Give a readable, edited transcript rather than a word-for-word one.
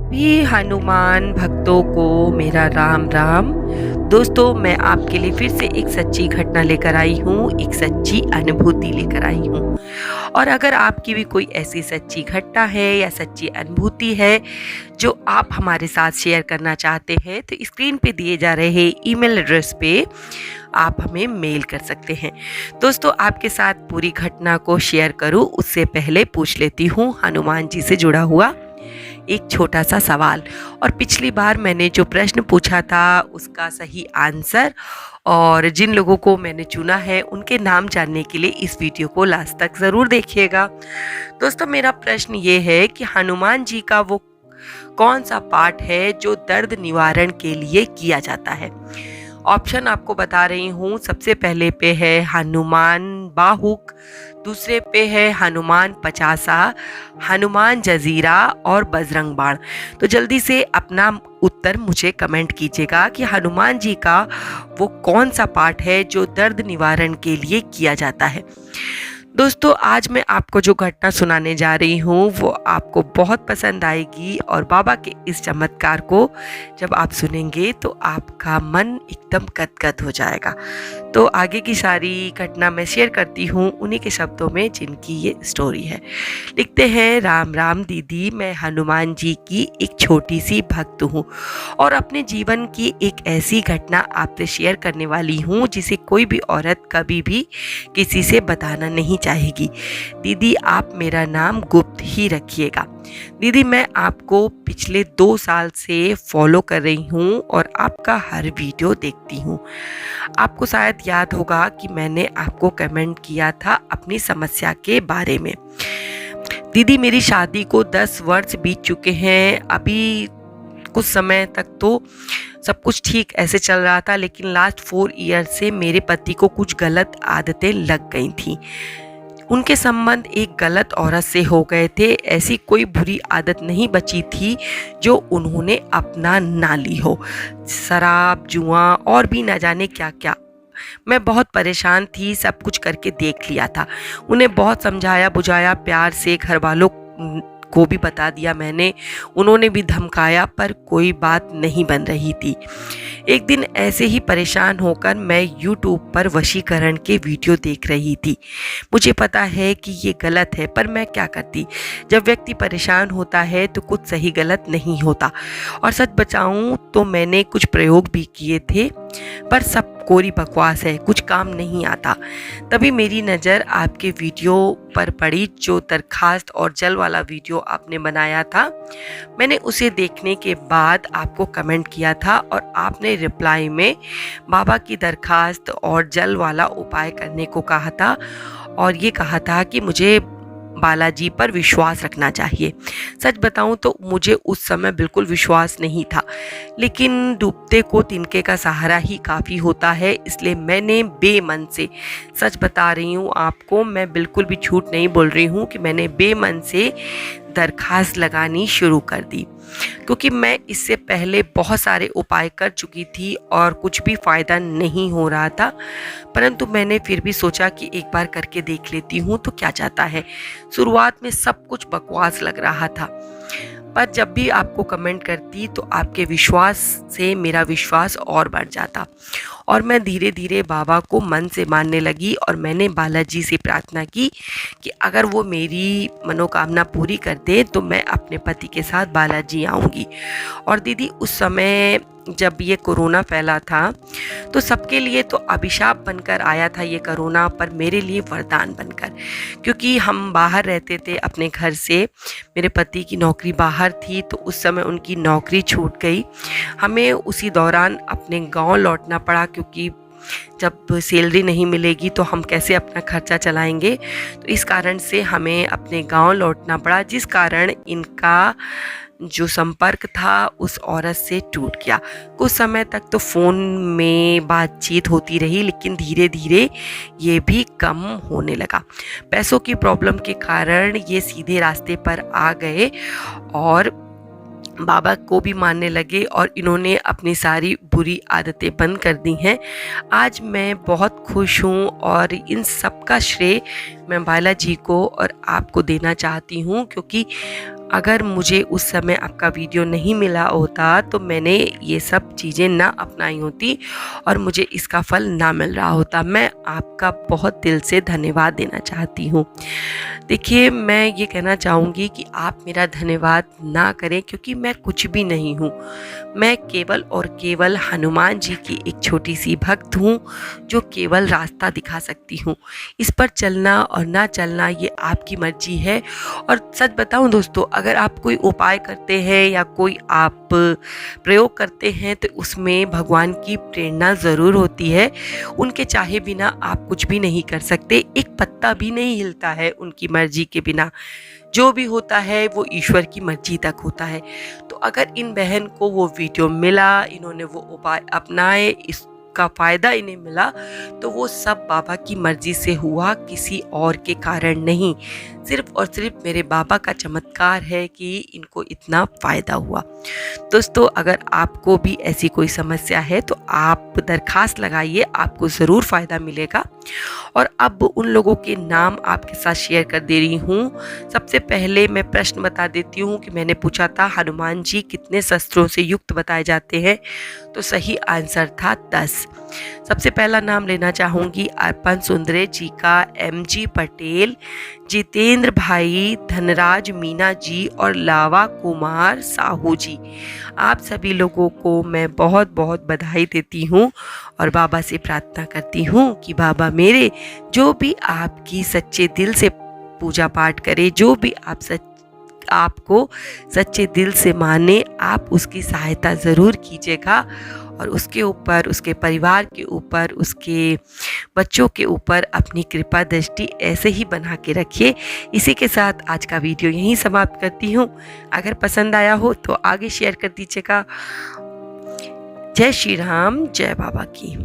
सभी हनुमान भक्तों को मेरा राम राम। दोस्तों, मैं आपके लिए फिर से एक सच्ची घटना लेकर आई हूँ, एक सच्ची अनुभूति लेकर आई हूँ। और अगर आपकी भी कोई ऐसी सच्ची घटना है या सच्ची अनुभूति है जो आप हमारे साथ शेयर करना चाहते हैं, तो स्क्रीन पे दिए जा रहे ईमेल एड्रेस पे आप हमें मेल कर सकते हैं। दोस्तों, आपके साथ पूरी घटना को शेयर करूं उससे पहले पूछ लेती हूँ हनुमान जी से जुड़ा हुआ एक छोटा सा सवाल। और पिछली बार मैंने जो प्रश्न पूछा था उसका सही आंसर और जिन लोगों को मैंने चुना है उनके नाम जानने के लिए इस वीडियो को लास्ट तक ज़रूर देखिएगा। दोस्तों, मेरा प्रश्न ये है कि हनुमान जी का वो कौन सा पाठ है जो दर्द निवारण के लिए किया जाता है। ऑप्शन आपको बता रही हूँ। सबसे पहले पे है हनुमान बाहुक, दूसरे पे है हनुमान पचासा, हनुमान जजीरा और बजरंग बाण। तो जल्दी से अपना उत्तर मुझे कमेंट कीजिएगा कि हनुमान जी का वो कौन सा पाठ है जो दर्द निवारण के लिए किया जाता है। दोस्तों, आज मैं आपको जो घटना सुनाने जा रही हूँ वो आपको बहुत पसंद आएगी और बाबा के इस चमत्कार को जब आप सुनेंगे तो आपका मन एकदम गदगद हो जाएगा। तो आगे की सारी घटना मैं शेयर करती हूँ उन्हीं के शब्दों में जिनकी ये स्टोरी है। लिखते हैं, राम राम दीदी, मैं हनुमान जी की एक छोटी सी भक्त हूँ और अपने जीवन की एक ऐसी घटना आपसे शेयर करने वाली हूँ जिसे कोई भी औरत कभी भी किसी से बताना नहीं चाहेगी। दीदी, आप मेरा नाम गुप्त ही रखिएगा। दीदी, मैं आपको पिछले 2 साल से फॉलो कर रही हूँ और आपका हर वीडियो देखती हूँ। आपको शायद याद होगा कि मैंने आपको कमेंट किया था अपनी समस्या के बारे में। दीदी, मेरी शादी को 10 वर्ष बीत चुके हैं। अभी कुछ समय तक तो सब कुछ ठीक ऐसे चल रहा था, लेकिन लास्ट 4 ईयर से मेरे पति को कुछ गलत आदतें लग गई थी। उनके संबंध एक गलत औरत से हो गए थे। ऐसी कोई बुरी आदत नहीं बची थी जो उन्होंने अपना ना ली हो। शराब, जुआ और भी न जाने क्या क्या। मैं बहुत परेशान थी, सब कुछ करके देख लिया था। उन्हें बहुत समझाया बुझाया, प्यार से घर वालों को भी बता दिया मैंने। उन्होंने भी धमकाया पर कोई बात नहीं बन रही थी। एक दिन ऐसे ही परेशान होकर मैं YouTube पर वशीकरण के वीडियो देख रही थी। मुझे पता है कि ये गलत है पर मैं क्या करती। जब व्यक्ति परेशान होता है तो कुछ सही गलत नहीं होता। और सच बताऊं तो मैंने कुछ प्रयोग भी किए थे पर सब कोरी बकवास है, कुछ काम नहीं आता। तभी मेरी नज़र आपके वीडियो पर पड़ी जो दरखास्त और जल वाला वीडियो आपने बनाया था। मैंने उसे देखने के बाद आपको कमेंट किया था और आपने रिप्लाई में बाबा की दरखास्त और जल वाला उपाय करने को कहा था और ये कहा था कि मुझे बालाजी पर विश्वास रखना चाहिए। सच बताऊं तो मुझे उस समय बिल्कुल विश्वास नहीं था, लेकिन डूबते को तिनके का सहारा ही काफ़ी होता है, इसलिए मैंने बेमन से, सच बता रही हूँ आपको, मैं बिल्कुल भी झूठ नहीं बोल रही हूँ कि मैंने बेमन से दरखास्त लगानी शुरू कर दी। क्योंकि मैं इससे पहले बहुत सारे उपाय कर चुकी थी और कुछ भी फ़ायदा नहीं हो रहा था, परंतु मैंने फिर भी सोचा कि एक बार करके देख लेती हूँ तो क्या जाता है। शुरुआत में सब कुछ बकवास लग रहा था, पर जब भी आपको कमेंट करती तो आपके विश्वास से मेरा विश्वास और बढ़ जाता और मैं धीरे धीरे बाबा को मन से मानने लगी। और मैंने बालाजी से प्रार्थना की कि अगर वो मेरी मनोकामना पूरी कर दे तो मैं अपने पति के साथ बालाजी आऊँगी। और दीदी, उस समय जब ये कोरोना फैला था तो सबके लिए तो अभिशाप बनकर आया था ये कोरोना, पर मेरे लिए वरदान बनकर, क्योंकि हम बाहर रहते थे अपने घर से। मेरे पति की नौकरी बाहर थी तो उस समय उनकी नौकरी छूट गई। हमें उसी दौरान अपने गांव लौटना पड़ा, क्योंकि जब सैलरी नहीं मिलेगी तो हम कैसे अपना खर्चा चलाएंगे। तो इस कारण से हमें अपने गांव लौटना पड़ा, जिस कारण इनका जो संपर्क था उस औरत से टूट गया। कुछ समय तक तो फ़ोन में बातचीत होती रही, लेकिन धीरे धीरे ये भी कम होने लगा। पैसों की प्रॉब्लम के कारण ये सीधे रास्ते पर आ गए और बाबा को भी मानने लगे और इन्होंने अपनी सारी बुरी आदतें बंद कर दी हैं। आज मैं बहुत खुश हूँ और इन सब का श्रेय मैं बालाजी को और आपको देना चाहती हूँ, क्योंकि अगर मुझे उस समय आपका वीडियो नहीं मिला होता तो मैंने ये सब चीज़ें ना अपनाई होती और मुझे इसका फल ना मिल रहा होता। मैं आपका बहुत दिल से धन्यवाद देना चाहती हूँ। देखिए, मैं ये कहना चाहूँगी कि आप मेरा धन्यवाद ना करें, क्योंकि मैं कुछ भी नहीं हूँ। मैं केवल और केवल हनुमान जी की एक छोटी सी भक्त हूँ, जो केवल रास्ता दिखा सकती हूँ। इस पर चलना और ना चलना ये आपकी मर्जी है। और सच बताऊँ दोस्तों, अगर आप कोई उपाय करते हैं या कोई आप प्रयोग करते हैं तो उसमें भगवान की प्रेरणा ज़रूर होती है। उनके चाहे बिना आप कुछ भी नहीं कर सकते, एक पत्ता भी नहीं हिलता है उनकी मर्जी के बिना। जो भी होता है वो ईश्वर की मर्जी तक होता है। तो अगर इन बहन को वो वीडियो मिला, इन्होंने वो उपाय अपनाए, इसका फ़ायदा इन्हें मिला, तो वो सब बाबा की मर्जी से हुआ, किसी और के कारण नहीं। सिर्फ और सिर्फ मेरे बाबा का चमत्कार है कि इनको इतना फ़ायदा हुआ। दोस्तों, अगर आपको भी ऐसी कोई समस्या है तो आप दरखास्त लगाइए, आपको ज़रूर फ़ायदा मिलेगा। और अब उन लोगों के नाम आपके साथ शेयर कर दे रही हूँ। सबसे पहले मैं प्रश्न बता देती हूँ कि मैंने पूछा था हनुमान जी कितने शस्त्रों से युक्त बताए जाते हैं, तो सही आंसर था 10। सबसे पहला नाम लेना चाहूँगी अर्पण सुंदरे जी का, MG पटेल, जितेंद्र भाई, धनराज मीना जी और लावा कुमार साहू जी। आप सभी लोगों को मैं बहुत बहुत बधाई देती हूँ और बाबा से प्रार्थना करती हूँ कि बाबा मेरे जो भी आपकी सच्चे दिल से पूजा पाठ करे, जो भी आपको सच्चे दिल से माने, आप उसकी सहायता ज़रूर कीजिएगा और उसके ऊपर, उसके परिवार के ऊपर, उसके बच्चों के ऊपर अपनी कृपा दृष्टि ऐसे ही बना के रखिए। इसी के साथ आज का वीडियो यहीं समाप्त करती हूँ। अगर पसंद आया हो तो आगे शेयर कर दीजिएगा। जय श्री राम, जय बाबा की।